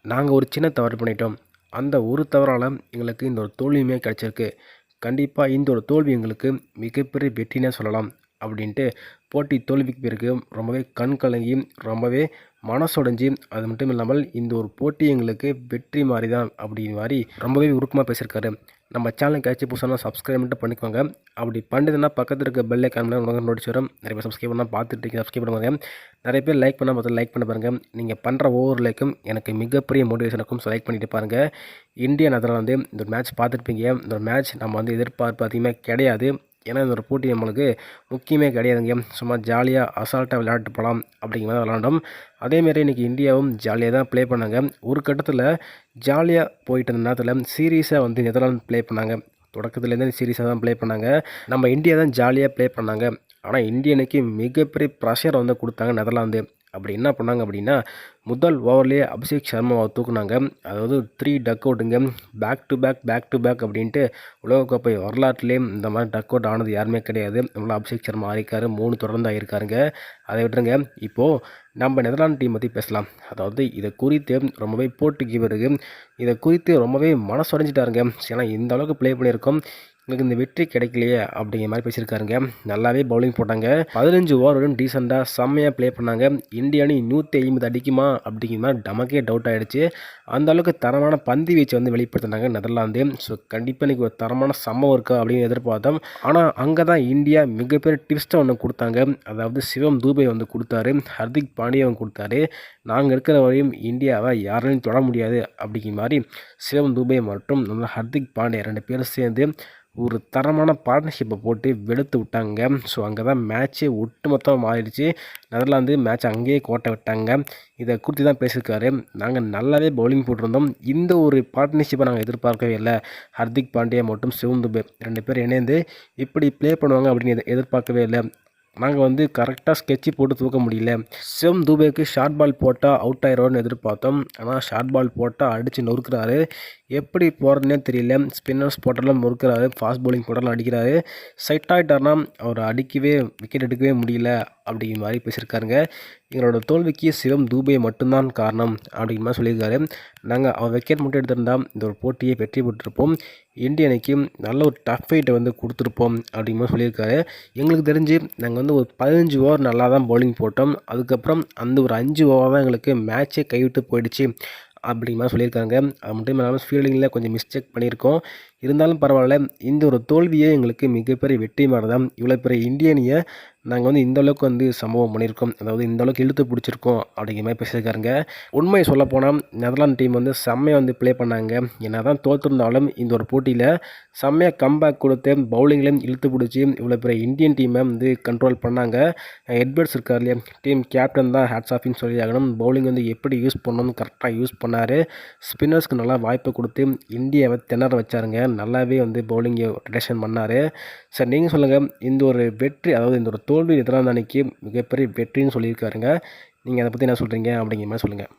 நாங்கள் ஒரு சின்ன தவறு பண்ணிட்டோம். அந்த ஒரு தவறால் எங்களுக்கு இந்த ஒரு தோல்வியுமே கிடச்சிருக்கு. கண்டிப்பாக இந்த ஒரு தோல்வி எங்களுக்கு மிகப்பெரிய வெற்றினே சொல்லலாம் அப்படின்ட்டு போட்டி தோல்விக்கு பிறகு ரொம்பவே கண் கலங்கி ரொம்பவே மனசுடைஞ்சு, அது மட்டும் இல்லாமல் இந்த ஒரு போட்டி எங்களுக்கு வெற்றி மாதிரி தான் அப்படிங்கிற மாதிரி ரொம்பவே உருக்கமாக பேசியிருக்காரு. நம்ம சேனலுக்கு ஆச்சு புதுசாக சப்ஸ்கிரைப் மட்டும் பண்ணிக்கோங்க. அப்படி பண்ணுதுன்னா பக்கத்தில் இருக்க பெல் ஐக்கான் உனக்கு நோட்டிஸ் வரும். நிறைய பேர் சப்ஸ்கிரைப் பண்ணால் பார்த்துட்டு சப்ஸ்கிரைப் பண்ணுவாங்க. நிறைய பேர் லைக் பண்ணால் பார்த்து லைக் பண்ண பாருங்கள். நீங்கள் பண்ணுற ஒவ்வொரு லைக்கும் எனக்கு மிகப்பெரிய மோட்டிவேஷனுக்கும். லைக் பண்ணிட்டு பாருங்கள். இந்தியா நெதர்லாந்து இந்த ஒரு மேட்ச் பார்த்துருப்பீங்க. இந்த ஒரு மேட்ச் நம்ம வந்து எதிர்பார்ப்பு அதிகமாக கிடையாது. ஏன்னா இந்த ஒரு போட்டி நம்மளுக்கு முக்கியமே கிடையாதுங்க. சும்மா ஜாலியாக அசால்ட்டாக விளையாட்டு போகலாம் அப்படிங்கிற மாதிரி விளாண்டோம். அதேமாரி இன்றைக்கி இந்தியாவும் ஜாலியாக தான் ப்ளே பண்ணாங்க. ஒரு கட்டத்தில் ஜாலியாக போயிட்டு இருந்த நேரத்தில் சீரியஸாக வந்து நெதர்லாந்து ப்ளே பண்ணாங்க. தொடக்கத்துலேருந்து சீரியஸாக தான் ப்ளே பண்ணாங்க. நம்ம இந்தியா தான் ஜாலியாக ப்ளே பண்ணாங்க. ஆனால் இந்தியனுக்கு மிகப்பெரிய ப்ரெஷர் வந்து கொடுத்தாங்க நெதர்லாந்து. அப்படி என்ன பண்ணாங்க அப்படின்னா, முதல் ஓவர்லேயே அபிஷேக் சர்மாவை தூக்குனாங்க. அதாவது 3 டக் அவுட்டுங்க. பேக் டு பேக் அப்படின்ட்டு உலகக்கோப்பை வரலாற்றுலேயே இந்த மாதிரி டக் அவுட் ஆனது யாருமே கிடையாது. நம்மள அபிஷேக் சர்மா ஆகிருக்காரு. 3 தொடர்ந்து ஆகியிருக்காருங்க. அதை விட்டுருங்க. இப்போது நம்ம நெதர்லாந்து டீம் பற்றி பேசலாம். அதாவது இதை குறித்து ரொம்பவே போட்டிக்கு பிறகு இதை குறித்து ரொம்பவே மனசுடைஞ்சிட்டாருங்க. ஏன்னா இந்த அளவுக்கு ப்ளே பண்ணியிருக்கோம், எங்களுக்கு இந்த வெற்றி கிடைக்கலையே அப்படிங்கிற மாதிரி பேசியிருக்காருங்க. நல்லாவே பவுலிங் போட்டாங்க. 15 ஓவரும் டீசெண்டாக செம்மையாக ப்ளே பண்ணாங்க. இந்திய அணி 150 அடிக்குமா அப்படிங்கிற மாதிரி நமக்கே டவுட் ஆகிடுச்சு. அந்த அளவுக்கு தரமான பந்து வீச்சை வந்து வெளிப்படுத்தினாங்க நெதர்லாந்து. ஸோ கண்டிப்பாக இன்றைக்கி ஒரு தரமான சம்பவம் இருக்கா அப்படின்னு எதிர்பார்த்தோம். ஆனால் அங்கே தான் இந்தியா மிகப்பெரிய டிப்ஸ்ட்டை ஒன்று கொடுத்தாங்க. அதாவது சிவம் தூபே வந்து கொடுத்தாரு, ஹர்திக் பாண்டியாவும் கொடுத்தாரு. நாங்கள் இருக்கிற வரையும் இந்தியாவை யாராலையும் தொட முடியாது அப்படிங்கிற மாதிரி சிவம் தூபே மற்றும் நம்ம ஹர்திக் பாண்டியா 2 பேரும் சேர்ந்து ஒரு தரமான பார்ட்னர்ஷிப்பை போட்டு வெளுத்து விட்டாங்க. ஸோ அங்கே தான் மேட்ச்சே ஒட்டுமொத்தமாக மாறிடுச்சு. நெதர்லாந்து மேட்ச் அங்கேயே கோட்டை விட்டாங்க. இதை குறித்து தான் பேசியிருக்காரு. நாங்கள் நல்லாவே பவுலிங் போட்டிருந்தோம். இந்த ஒரு பார்ட்னர்ஷிப்பை நாங்கள் எதிர்பார்க்கவே இல்லை. ஹர்திக் பாண்டியா மற்றும் சிவம் துபே 2 பேர் இணைந்து இப்படி ப்ளே பண்ணுவாங்க அப்படின்னு எதிர்பார்க்கவே இல்லை. நாங்கள் வந்து கரெக்டாக ஸ்கெட்சு போட்டு தூக்க முடியல. சிவம் தூபேக்கு ஷார்ட் பால் போட்டால் அவுட் ஆயிடும்னு எதிர்பார்த்தோம். ஆனால் ஷார்ட் பால் போட்டால் அடித்து நொறுக்கிறாரு. எப்படி போகிறதுனே தெரியல. ஸ்பின்னர்ஸ் போட்டாலும் நொறுக்கிறாரு, ஃபாஸ்ட் பவுலிங் போட்டாலும் அடிக்கிறாரு. செட் ஆகிட்டார்னா அவர் அடிக்கவே விக்கெட் எடுக்கவே முடியல அப்படிங்கிற மாதிரி பேசியிருக்காருங்க. எங்களோட தோல்விக்கு சிவம் தூபே மட்டும்தான் காரணம் அப்படிங்கிற மாதிரி சொல்லியிருக்காரு. நாங்கள் அவர் விக்கெட் மட்டும் எடுத்திருந்தால் இந்த ஒரு போட்டியை வெற்றி பெற்றிருப்போம். இந்திய அணிக்கு நல்ல ஒரு டஃப் ஃபைட்டை வந்து கொடுத்துருப்போம் அப்படிங்கிற மாதிரி சொல்லியிருக்காரு. எங்களுக்கு தெரிஞ்சு நாங்கள் வந்து ஒரு 15 ஓவர் நல்லா தான் பவுலிங் போட்டோம். அதுக்கப்புறம் அந்த ஒரு 5 ஓவர் தான் எங்களுக்கு மேட்சே கைவிட்டு போயிடுச்சு அப்படிங்கிற மாதிரி சொல்லியிருக்காங்க. அது மட்டும் இல்லாமல் ஃபீல்டிங்கில் கொஞ்சம் மிஸ்டேக் பண்ணியிருக்கோம். இருந்தாலும் பரவாயில்ல, இந்த ஒரு தோல்வியே எங்களுக்கு மிகப்பெரிய வெற்றி மாதிரி தான். இவ்வளோ பெரிய இந்திய அணியை நாங்கள் வந்து இந்த அளவுக்கு வந்து சம்பவம் பண்ணியிருக்கோம், அதாவது இந்த அளவுக்கு இழுத்து பிடிச்சிருக்கோம் அப்படிங்கிற மாதிரி பேசியிருக்காருங்க. உண்மையை சொல்லப்போனால் நெதர்லாந்து டீம் வந்து செம்மையாக வந்து ப்ளே பண்ணாங்க. என்ன தான் தோற்றுருந்தாலும் இந்த ஒரு போட்டியில் செம்மையாக கம்பேக் கொடுத்து பவுலிங்லேயும் இழுத்து பிடிச்சி இவ்வளோ பெரிய இந்தியன் டீமை வந்து கண்ட்ரோல் பண்ணாங்க. எட்வர்ட்ஸ் இருக்கார் இல்லையா, டீம் கேப்டன் தான் ஹேட்ஸ் ஆஃப்னு சொல்லி ஆகணும். பவுலிங் வந்து எப்படி யூஸ் பண்ணணும்னு கரெக்டாக யூஸ் பண்ணார். ஸ்பின்னர்ஸ்க்கு நல்லா வாய்ப்பு கொடுத்து இந்தியாவை திணற வச்சாருங்க. நல்லாவே வந்து பவுலிங்கை ரொட்டேஷன் பண்ணார். சார் நீங்கள் சொல்லுங்கள், இந்த ஒரு வெற்றி, அதாவது இந்த ஒரு தோல்வி நெதர்லாந்து அணிக்கு மிகப்பெரிய வெற்றின்னு சொல்லியிருக்காருங்க. நீங்கள் அதை பற்றி என்ன சொல்கிறீங்க அப்படிங்கிற மாதிரி சொல்லுங்கள்.